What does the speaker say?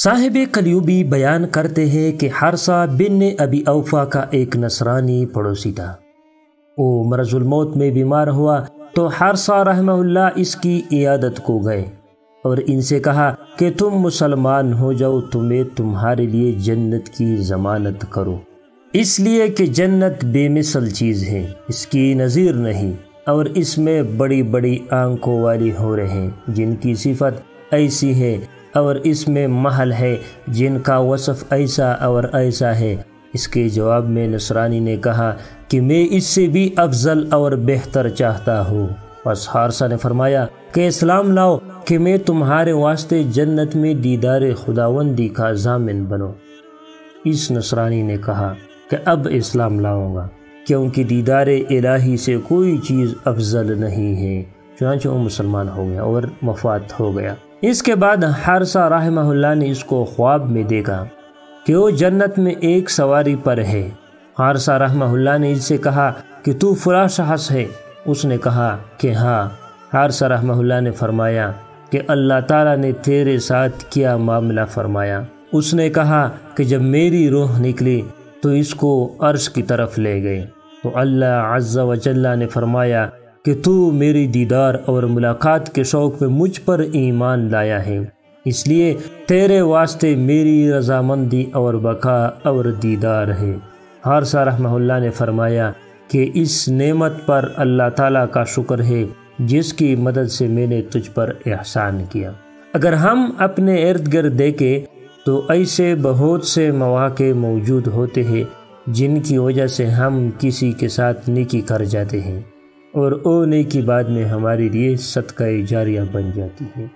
صاحب کلیوبی بیان کرتے ہیں کہ حارثہ بن ابی اوفا کا ایک نصرانی پڑوسی تھا۔ وہ مرض الموت میں بیمار ہوا تو حارثہ رحمہ اللہ اس کی عیادت کو گئے اور ان سے کہا کہ تم مسلمان ہو جاؤ تو میں تمہارے لیے جنت کی ضمانت کروں، اس لیے کہ جنت بے مثل چیز ہے، اس کی نظیر نہیں، اور اس میں بڑی بڑی آنکھوں والی حوریں ہیں جن کی صفت ایسی ہے، اور اس میں محل ہے جن کا وصف ایسا اور ایسا ہے۔ اس کے جواب میں نصرانی نے کہا کہ میں اس سے بھی افضل اور بہتر چاہتا ہوں۔ پس حارثہ نے فرمایا کہ اسلام لاؤ کہ میں تمہارے واسطے جنت میں دیدار خداوندی کا ضامن بنوں۔ اس نصرانی نے کہا کہ اب اسلام لاؤں گا، کیونکہ دیدار الہی سے کوئی چیز افضل نہیں ہے۔ چنانچہ وہ مسلمان ہو گیا اور وفات ہو گیا۔ اس کے بعد حارثہ رحمہ اللہ نے اس کو خواب میں دیکھا کہ وہ جنت میں ایک سواری پر ہے۔ حارثہ رحمہ اللہ نے اس سے کہا کہ تو فلاں شخص ہے؟ اس نے کہا کہ ہاں۔ حارثہ رحمہ اللہ نے فرمایا کہ اللہ تعالیٰ نے تیرے ساتھ کیا معاملہ فرمایا؟ اس نے کہا کہ جب میری روح نکلی تو اس کو عرش کی طرف لے گئے تو اللہ عز و جل نے فرمایا کہ تو میری دیدار اور ملاقات کے شوق میں مجھ پر ایمان لایا ہے، اس لیے تیرے واسطے میری رضامندی اور بقا اور دیدار ہے۔ حارثہ رحمہ اللہ نے فرمایا کہ اس نعمت پر اللہ تعالیٰ کا شکر ہے جس کی مدد سے میں نے تجھ پر احسان کیا۔ اگر ہم اپنے ارد گرد دیکھیں تو ایسے بہت سے مواقع موجود ہوتے ہیں جن کی وجہ سے ہم کسی کے ساتھ نیکی کر جاتے ہیں اور وہ نیکی بعد میں ہمارے لیے صدقہ جاریہ بن جاتی ہے۔